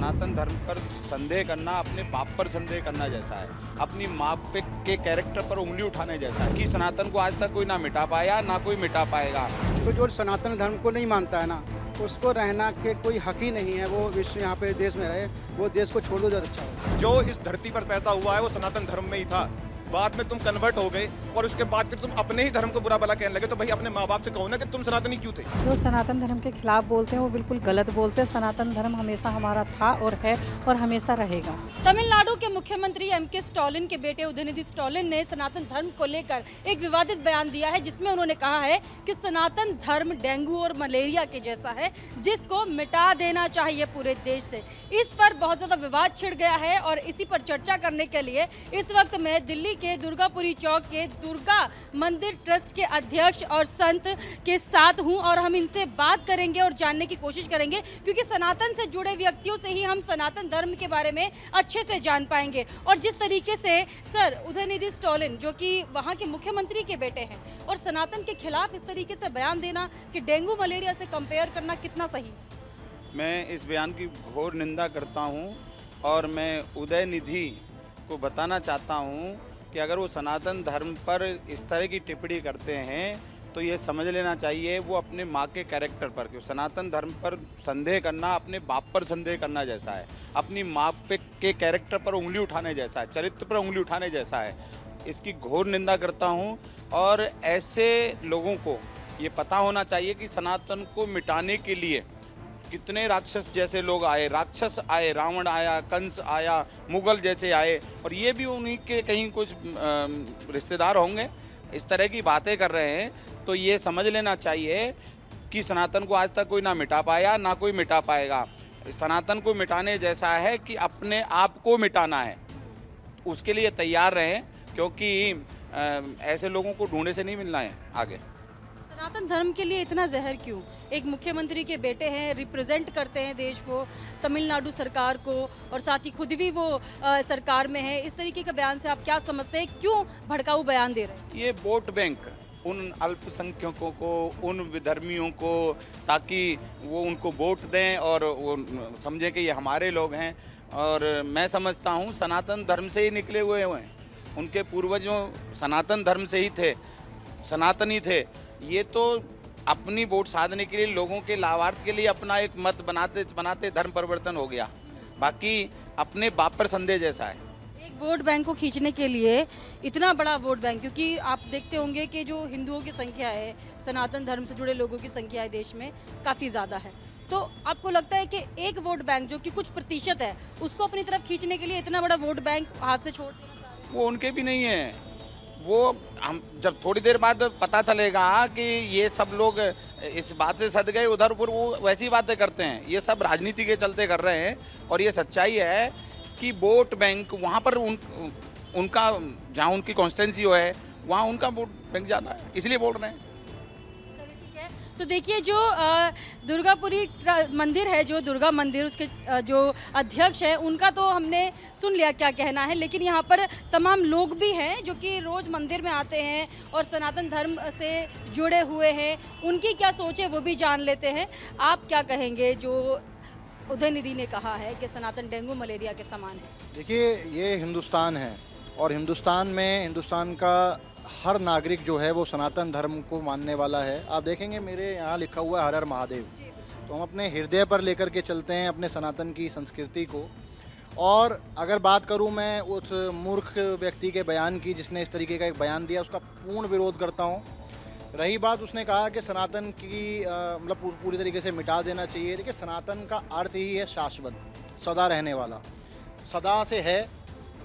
सनातन धर्म पर संदेह करना अपने बाप पर संदेह करना जैसा है, अपनी माँ पे के कैरेक्टर पर उंगली उठाने जैसा है कि सनातन को आज तक कोई ना मिटा पाया ना कोई मिटा पाएगा। तो जो सनातन धर्म को नहीं मानता है ना, उसको रहना के कोई हक ही नहीं है। वो विश्व यहाँ पे देश में रहे, वो देश को छोड़ दो ज़्यादा अच्छा हो। जो इस धरती पर पैदा हुआ है वो सनातन धर्म में ही था। बाद में तुम कन्वर्ट हो गए और उसके बाद फिर तुम अपने ही धर्म को बुरा भला कहने लगे। तो भाई अपने माँ बाप से कहो ना कि तुम सनातनी क्यों थे। जो सनातन धर्म के खिलाफ बोलते हैं वो बिल्कुल गलत बोलते हैं। सनातन धर्म हमेशा हमारा था और है और हमेशा रहेगा। तमिलनाडु के मुख्यमंत्री एम.के. स्टालिन के बेटे उदयनिधि स्टालिन ने सनातन धर्म को लेकर एक विवादित बयान दिया है, जिसमें उन्होंने कहा है कि सनातन धर्म डेंगू और मलेरिया के जैसा है, जिसको मिटा देना चाहिए पूरे देश से। इस पर बहुत ज़्यादा विवाद छिड़ गया है और इसी पर चर्चा करने के लिए इस वक्त मैं दिल्ली के दुर्गापुरी चौक के दुर्गा मंदिर ट्रस्ट के अध्यक्ष और संत के साथ हूं और हम इनसे बात करेंगे और जानने की कोशिश करेंगे, क्योंकि सनातन से जुड़े व्यक्तियों से ही हम सनातन धर्म के बारे में अच्छे से जान पाएंगे। और जिस तरीके से सर उदयनिधि स्टालिन, जो कि वहां के मुख्यमंत्री के बेटे हैं, और सनातन के खिलाफ इस तरीके से बयान देना कि डेंगू मलेरिया से कंपेयर करना कितना सही? मैं इस बयान की घोर निंदा करता हूं और मैं उदयनिधि को बताना चाहता हूं कि अगर वो सनातन धर्म पर इस तरह की टिप्पणी करते हैं तो ये समझ लेना चाहिए वो अपने माँ के कैरेक्टर पर, क्यों सनातन धर्म पर संदेह करना अपने बाप पर संदेह करना जैसा है, अपनी माँ पे के कैरेक्टर पर उंगली उठाने जैसा है, चरित्र पर उंगली उठाने जैसा है। इसकी घोर निंदा करता हूँ और ऐसे लोगों को ये पता होना चाहिए कि सनातन को मिटाने के लिए कितने राक्षस जैसे लोग आए, राक्षस आए, रावण आया, कंस आया, मुगल जैसे आए, और ये भी उन्हीं के कहीं कुछ रिश्तेदार होंगे इस तरह की बातें कर रहे हैं। तो ये समझ लेना चाहिए कि सनातन को आज तक कोई ना मिटा पाया ना कोई मिटा पाएगा। सनातन को मिटाने जैसा है कि अपने आप को मिटाना है, उसके लिए तैयार रहें, क्योंकि ऐसे लोगों को ढूंढे से नहीं मिलना है आगे। सनातन धर्म के लिए इतना जहर क्यों? एक मुख्यमंत्री के बेटे हैं, रिप्रेजेंट करते हैं देश को, तमिलनाडु सरकार को, और साथ ही खुद भी वो सरकार में है। इस तरीके का बयान से आप क्या समझते हैं, क्यों भड़काऊ बयान दे रहे हैं? ये वोट बैंक उन अल्पसंख्यकों को, उन विधर्मियों को, ताकि वो उनको वोट दें और वो समझें कि ये हमारे लोग हैं। और मैं समझता हूँ सनातन धर्म से ही निकले हुए हैं, उनके पूर्वजों सनातन धर्म से ही थे, सनातनी थे। ये तो अपनी वोट साधने के लिए, लोगों के लाभार्थ के लिए अपना एक मत बनाते बनाते धर्म परिवर्तन हो गया। बाकी अपने बाप पर संदेह जैसा है। एक वोट बैंक को खींचने के लिए इतना बड़ा वोट बैंक, क्योंकि आप देखते होंगे कि जो हिंदुओं की संख्या है, सनातन धर्म से जुड़े लोगों की संख्या है देश में काफ़ी ज़्यादा है, तो आपको लगता है कि एक वोट बैंक जो कि कुछ प्रतिशत है, उसको अपनी तरफ खींचने के लिए इतना बड़ा वोट बैंक हाथ से छोड़ देना चाह रहे हैं? वो उनके भी नहीं है। वो हम जब थोड़ी देर बाद पता चलेगा कि ये सब लोग इस बात से सद गए उधर, पर वो वैसी बातें करते हैं। ये सब राजनीति के चलते कर रहे हैं और ये सच्चाई है कि वोट बैंक वहाँ पर उनका जहाँ उनकी कॉन्स्टिट्यूंसी है वहाँ उनका वोट बैंक ज़्यादा है, इसलिए बोल रहे हैं। ठीक है, तो देखिए जो दुर्गापुरी मंदिर है, जो दुर्गा मंदिर, उसके जो अध्यक्ष है, उनका तो हमने सुन लिया क्या कहना है, लेकिन यहाँ पर तमाम लोग भी हैं जो कि रोज़ मंदिर में आते हैं और सनातन धर्म से जुड़े हुए हैं। उनकी क्या सोच है वो भी जान लेते हैं। आप क्या कहेंगे जो उदयनिधि ने कहा है कि सनातन डेंगू मलेरिया के समान है? देखिए, ये हिंदुस्तान है और हिंदुस्तान में हिंदुस्तान का हर नागरिक जो है वो सनातन धर्म को मानने वाला है। आप देखेंगे मेरे यहाँ लिखा हुआ है हर हर महादेव। तो हम अपने हृदय पर लेकर के चलते हैं अपने सनातन की संस्कृति को। और अगर बात करूँ मैं उस मूर्ख व्यक्ति के बयान की जिसने इस तरीके का एक बयान दिया, उसका पूर्ण विरोध करता हूँ। रही बात, उसने कहा कि सनातन की मतलब पूरी तरीके से मिटा देना चाहिए। देखिए, सनातन का अर्थ ही है शाश्वत, सदा रहने वाला। सदा से है,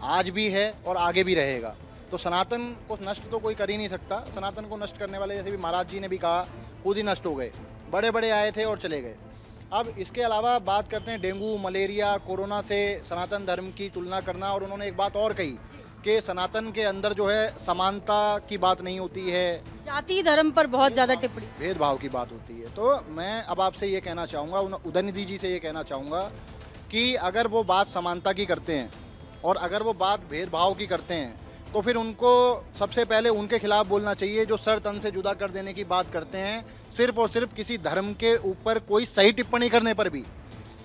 आज भी है और आगे भी रहेगा। तो सनातन को नष्ट तो कोई कर ही नहीं सकता। सनातन को नष्ट करने वाले, जैसे भी महाराज जी ने भी कहा, खुद ही नष्ट हो गए। बड़े बड़े आए थे और चले गए। अब इसके अलावा बात करते हैं डेंगू, मलेरिया, कोरोना से सनातन धर्म की तुलना करना। और उन्होंने एक बात और कही कि सनातन के अंदर जो है समानता की बात नहीं होती है, जाति धर्म पर बहुत ज़्यादा टिप्पणी, भेदभाव की बात होती है। तो मैं अब आपसे ये कहना चाहूँगा, उदयनिधि जी से ये कहना चाहूँगा कि अगर वो बात समानता की करते हैं और अगर वो बात भेदभाव की करते हैं, तो फिर उनको सबसे पहले उनके खिलाफ बोलना चाहिए जो सर तन से जुदा कर देने की बात करते हैं, सिर्फ और सिर्फ किसी धर्म के ऊपर कोई सही टिप्पणी करने पर भी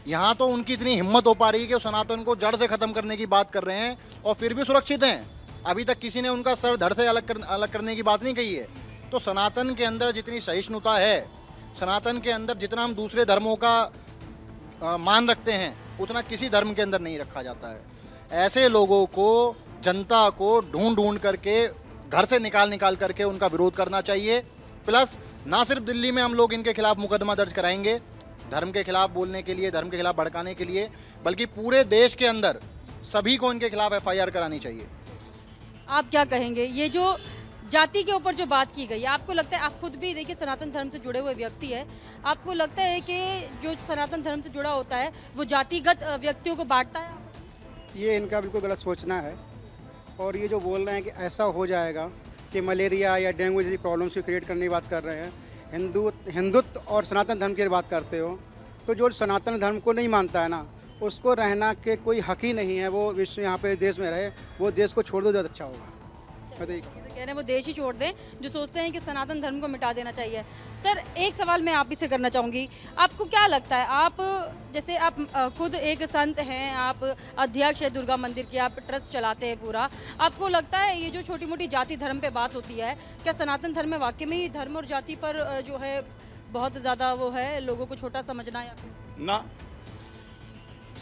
यहाँ तो उनकी इतनी हिम्मत हो पा रही है कि वो सनातन को जड़ से ख़त्म करने की बात कर रहे हैं और फिर भी सुरक्षित हैं। अभी तक किसी ने उनका सर धड़ से अलग करने की बात नहीं कही है। तो सनातन के अंदर जितनी सहिष्णुता है, सनातन के अंदर जितना हम दूसरे धर्मों का मान रखते हैं, उतना किसी धर्म के अंदर नहीं रखा जाता है। ऐसे लोगों को, जनता को ढूंढ करके, घर से निकाल करके उनका विरोध करना चाहिए। प्लस ना सिर्फ दिल्ली में हम लोग इनके खिलाफ मुकदमा दर्ज कराएंगे धर्म के खिलाफ बोलने के लिए, धर्म के खिलाफ भड़काने के लिए, बल्कि पूरे देश के अंदर सभी को इनके खिलाफ FIR करानी चाहिए। आप क्या कहेंगे, ये जो जाति के ऊपर जो बात की गई है, आपको लगता है, आप खुद भी देखिए सनातन धर्म से जुड़े हुए व्यक्ति है, आपको लगता है कि जो सनातन धर्म से जुड़ा होता है वो जातिगत व्यक्तियों को बांटता है? ये इनका बिल्कुल गलत सोचना है। और ये जो बोल रहे हैं कि ऐसा हो जाएगा कि मलेरिया या डेंगू जैसी प्रॉब्लम्स को क्रिएट करने की बात कर रहे हैं, हिंदुत्व और सनातन धर्म की बात करते हो, तो जो सनातन धर्म को नहीं मानता है ना, उसको रहना के कोई हक ही नहीं है। वो विश्व यहाँ पे देश में रहे, वो देश को छोड़ दो, ज़्यादा अच्छा होगा। ये तो कह रहे हैं वो देश ही छोड़ दें जो सोचते हैं कि सनातन धर्म को मिटा देना चाहिए। सर, एक सवाल मैं आप ही से करना चाहूँगी, आपको क्या लगता है, आप जैसे आप खुद एक संत हैं, आप अध्यक्ष है दुर्गा मंदिर की, आप ट्रस्ट चलाते हैं पूरा, आपको लगता है ये जो छोटी मोटी जाति धर्म पे बात होती है, क्या सनातन धर्म में वाकई में ही धर्म और जाति पर जो है बहुत ज़्यादा वो है, लोगों को छोटा समझना या फिर ना?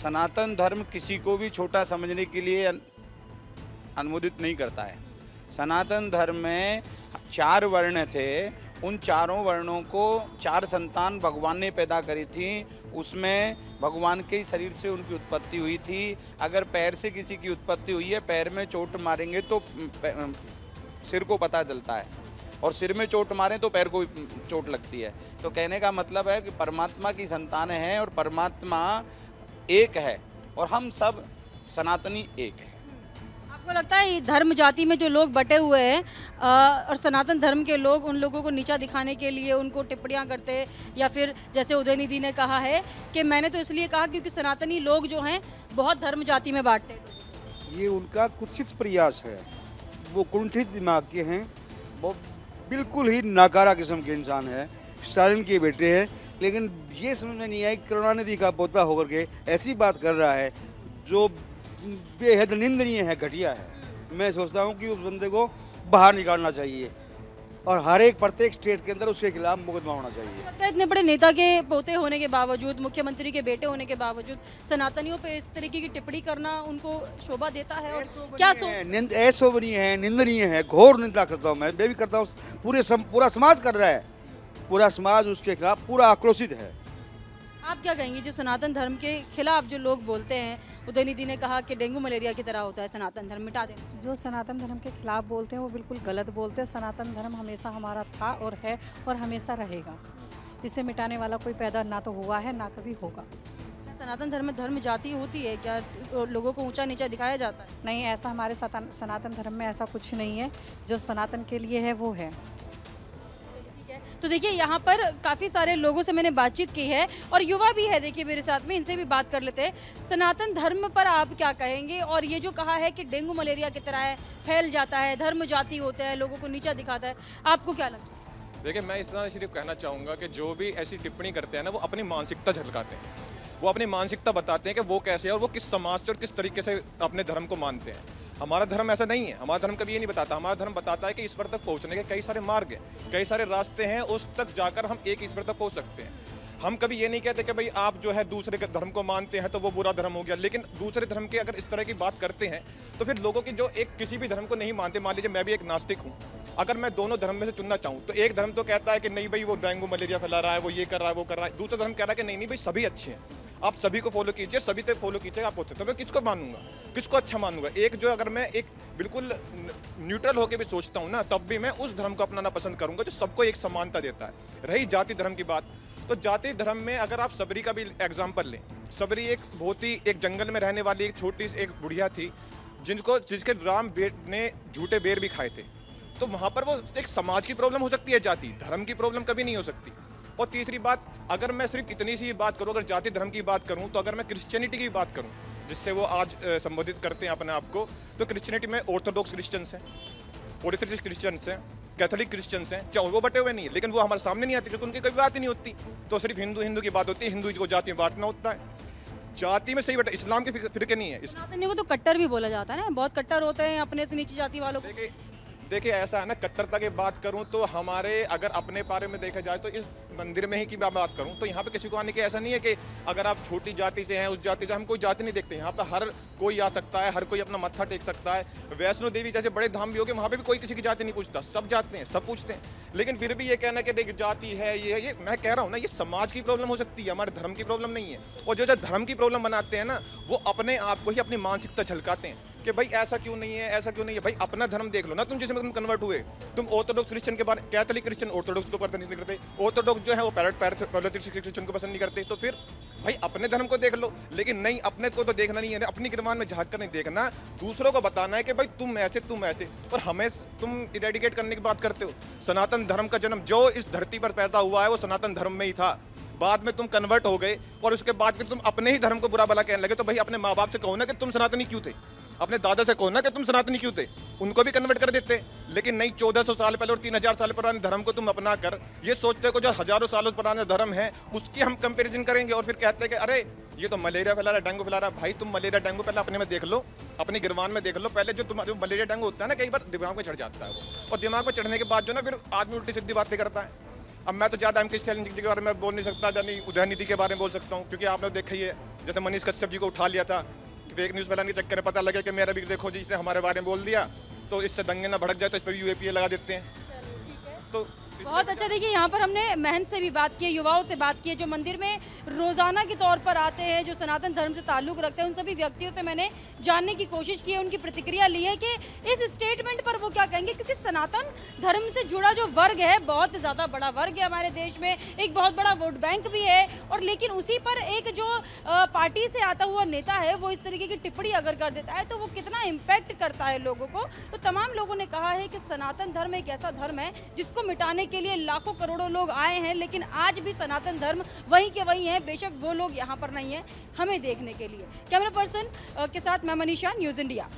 सनातन धर्म किसी को भी छोटा समझने के लिए अनुमोदित नहीं करता है। सनातन धर्म में 4 वर्ण थे, उन चारों वर्णों को 4 संतान भगवान ने पैदा करी थी, उसमें भगवान के ही शरीर से उनकी उत्पत्ति हुई थी। अगर पैर से किसी की उत्पत्ति हुई है, पैर में चोट मारेंगे तो सिर को पता चलता है, और सिर में चोट मारें तो पैर को चोट लगती है। तो कहने का मतलब है कि परमात्मा की संतान हैं और परमात्मा एक है और हम सब सनातनी एक हैं। आपको लगता है धर्म जाति में जो लोग बटे हुए हैं और सनातन धर्म के लोग उन लोगों को नीचा दिखाने के लिए उनको टिप्पणियां करते, या फिर जैसे उदयनिधि ने कहा है कि मैंने तो इसलिए कहा क्योंकि सनातनी लोग जो हैं बहुत धर्म जाति में बांटते हैं? ये उनका कुत्सित प्रयास है। वो कुंठित दिमाग के हैं, वो बिल्कुल ही नाकारा किस्म के इंसान है, स्टालिन के बेटे हैं। लेकिन ये समझ में नहीं आई, करुणानिधि का पोता होकर के ऐसी बात कर रहा है जो बेहद निंदनीय है, घटिया है। मैं सोचता हूँ कि उस बंदे को बाहर निकालना चाहिए और हर एक प्रत्येक स्टेट के अंदर उसके खिलाफ मुकदमा होना चाहिए। लगता है इतने बड़े नेता के पोते होने के बावजूद, मुख्यमंत्री के बेटे होने के बावजूद सनातनियों पे इस तरीके की टिप्पणी करना उनको शोभा देता है? और क्या अशोभनीय है, निंदनीय है, घोर निंदा करता हूँ मैं भी करता हूँ। पूरा समाज कर रहा है, पूरा समाज उसके खिलाफ पूरा आक्रोशित है। आप क्या कहेंगे जो सनातन धर्म के खिलाफ जो लोग बोलते हैं, उदयनिधि ने कहा कि डेंगू मलेरिया की तरह होता है, सनातन धर्म मिटा दें? जो सनातन धर्म के खिलाफ बोलते हैं वो बिल्कुल गलत बोलते हैं। सनातन धर्म हमेशा हमारा था और है और हमेशा रहेगा। इसे मिटाने वाला कोई पैदा ना तो हुआ है ना कभी होगा। सनातन धर्म में धर्म जाति होती है क्या? लोगों को ऊंचा नीचा दिखाया जाता है? नहीं, ऐसा हमारे सनातन धर्म में ऐसा कुछ नहीं है। जो सनातन के लिए है वो है। तो देखिए यहाँ पर काफ़ी सारे लोगों से मैंने बातचीत की है और युवा भी है देखिए मेरे साथ में, इनसे भी बात कर लेते हैं। सनातन धर्म पर आप क्या कहेंगे? और ये जो कहा है कि डेंगू मलेरिया की तरह है, फैल जाता है, धर्म जाति होता है, लोगों को नीचा दिखाता है, आपको क्या लगता है? देखिए, मैं इस तरह सिर्फ कहना चाहूँगा कि जो भी ऐसी टिप्पणी करते हैं ना, वो अपनी मानसिकता झलकाते हैं, वो अपनी मानसिकता बताते हैं कि वो कैसे है और वो किस समाज से और किस तरीके से अपने धर्म को मानते हैं। हमारा धर्म ऐसा नहीं है। हमारा धर्म कभी ये नहीं बताता। हमारा धर्म बताता है कि ईश्वर तक पहुंचने के कई सारे मार्ग हैं, कई सारे रास्ते हैं, उस तक जाकर हम एक ईश्वर तक पहुंच सकते हैं। हम कभी ये नहीं कहते कि भाई आप जो है दूसरे के धर्म को मानते हैं तो वो बुरा धर्म हो गया, लेकिन दूसरे धर्म के अगर इस तरह की बात करते हैं तो फिर लोगों की जो एक किसी भी धर्म को नहीं मानते, मान लीजिए मैं भी एक नास्तिक हूँ, अगर मैं दोनों धर्म में से चुनना चाहूँ तो एक धर्म तो कहता है कि नहीं भाई वो डेंगू मलेरिया फैला रहा है, वो ये कर रहा है, वो कर रहा है। दूसरा धर्म कह रहा है कि नहीं भाई सभी अच्छे हैं, आप सभी को फॉलो कीजिए, सभी तक फॉलो कीजिए, आप पहुंच सकते। तो मैं किसको मानूंगा, किसको अच्छा मानूंगा? एक जो अगर मैं एक बिल्कुल न्यूट्रल होकर भी सोचता हूँ ना, तब भी मैं उस धर्म को अपनाना पसंद करूंगा जो सबको एक समानता देता है। रही जाति धर्म की बात, तो जाति धर्म में अगर आप सबरी का भी एग्जाम्पल लें, सबरी एक बहुत ही एक जंगल में रहने वाली एक छोटी सी एक बुढ़िया थी जिसके राम ने झूठे बेर भी खाए थे। तो वहाँ पर वो एक समाज की प्रॉब्लम हो सकती है, जाति धर्म की प्रॉब्लम कभी नहीं हो सकती। और तीसरी बात, अगर मैं सिर्फ इतनी सी बात करूं, अगर जाति धर्म की बात करूं, तो अगर मैं क्रिश्चियनिटी की बात करूं, जिससे वो आज संबोधित करते हैं अपने आप को, तो क्रिश्चियनिटी में ऑर्थोडॉक्स क्रिश्चियंस हैं, पोलिथिस्ट क्रिश्चियंस हैं, कैथोलिक क्रिश्चियंस हैं। क्या वो बटे हुए नहीं है? लेकिन वो हमारे सामने नहीं आती क्योंकि उनकी कभी बात ही नहीं होती। तो सिर्फ हिंदू की बात होती है, हिंदू को जाति में बांटना होता है। जाति में सही बेटा, इस्लाम की फिक्र नहीं है। सनातनियों को तो कट्टर भी बोला जाता है ना, बहुत कट्टर होते हैं अपने से नीची जाति वालों को। देखिए ऐसा है ना, कट्टरता की बात करूं तो हमारे अगर अपने बारे में देखा जाए तो इस मंदिर में ही की बात करूं तो यहाँ पे किसी को आने की ऐसा नहीं है कि अगर आप छोटी जाति से हैं उस जाति से, हम कोई जाति नहीं देखते। यहाँ पे हर कोई आ सकता है, हर कोई अपना मत्था टेक सकता है। वैष्णो देवी जैसे बड़े धाम भी हो गए, वहाँ पे भी कोई किसी की जाति नहीं पूछता, सब जाते हैं, सब पूछते हैं। लेकिन फिर भी ये कहना कि देख जाति है ये मैं कह रहा हूँ ना, ये समाज की प्रॉब्लम हो सकती है, हमारे धर्म की प्रॉब्लम नहीं है। और जो धर्म की प्रॉब्लम बनाते हैं ना, वो अपने आप को ही अपनी मानसिकता झलकाते हैं कि भाई ऐसा क्यों नहीं है, ऐसा क्यों नहीं है। भाई अपना धर्म देख लो ना, तुम जिसमें तुम कन्वर्ट हुए, तुम ऑर्थोडॉक्स क्रिश्चियन के बारे, कैथोलिक क्रिश्चियन ऑर्थोडॉक्स को पसंद नहीं करते, ऑर्थोडॉक्स जो है वो पैराथोलिक क्रिश्चियन को पसंद नहीं करते। तो फिर भाई अपने धर्म को देख लो। लेकिन नहीं, अपने को तो देखना नहीं है, अपनी गिरमान में झांक कर नहीं देखना, दूसरों को बताना है कि भाई तुम ऐसे। और हमें तुम इरेडिकेट करने की बात करते हो। सनातन धर्म का जन्म जो इस धरती पर पैदा हुआ है वो सनातन धर्म में ही था। बाद में तुम कन्वर्ट हो गए और उसके बाद फिर तुम अपने ही धर्म को बुरा भला कहने लगे। तो भाई अपने माँ बाप से कहो ना कि तुम सनातनी क्यों थे, अपने दादा से कहो ना कि तुम सनातनी क्यों थे, उनको भी कन्वर्ट कर देते। लेकिन नहीं, 1400 साल पहले और 3000 साल पुराने धर्म को तुम अपना कर ये सोचते हो जो हजारों सालों पुराना धर्म है उसकी हम कंपैरिजन करेंगे और फिर कहते हैं कि अरे ये तो मलेरिया फैला रहा है, डेंगू फैला रहा है। भाई तुम मलेरिया डेंगू पहले अपने में देख लो, अपनी गिरवान में देख लो। पहले जो मलेरिया डेंगू होता है ना, कई बार दिमाग में चढ़ जाता है वो, और दिमाग में चढ़ने के बाद जो ना फिर आदमी उल्टी सीधी बातें करता है। अब मैं तो ज़्यादा एमके स्टालिन जी के बारे में बोल नहीं सकता, यानी उदयनिधि के बारे में बोल सकता हूँ, क्योंकि आपने देखा ही है जैसे मनीष कश्यप जी को उठा लिया था, फेक न्यूज़ फैलाने के चक्कर में पता लगा कि मेरा भी देखो जी इसने हमारे बारे में बोल दिया, तो इससे दंगे ना भड़क जाए तो इस पर भी यूएपीए लगा देते हैं। तो बहुत अच्छा। देखिए यहाँ पर हमने महंत से भी बात की है, युवाओं से बात की है, जो मंदिर में रोजाना के तौर पर आते हैं, जो सनातन धर्म से ताल्लुक रखते हैं, उन सभी व्यक्तियों से मैंने जानने की कोशिश की है, उनकी प्रतिक्रिया ली है कि इस स्टेटमेंट पर वो क्या कहेंगे। क्योंकि सनातन धर्म से जुड़ा जो वर्ग है बहुत ज़्यादा बड़ा वर्ग है हमारे देश में, एक बहुत बड़ा वोट बैंक भी है, और लेकिन उसी पर एक जो पार्टी से आता हुआ नेता है वो इस तरीके की टिप्पणी अगर कर देता है तो वो कितना इम्पैक्ट करता है लोगों को। तो तमाम लोगों ने कहा है कि सनातन धर्म एक ऐसा धर्म है जिसको मिटाने के लिए लाखों करोड़ों लोग आए हैं, लेकिन आज भी सनातन धर्म वहीं के वहीं है, बेशक वो लोग यहाँ पर नहीं है हमें देखने के लिए। कैमरा पर्सन के साथ मैं मनीषा, न्यूज़ इंडिया।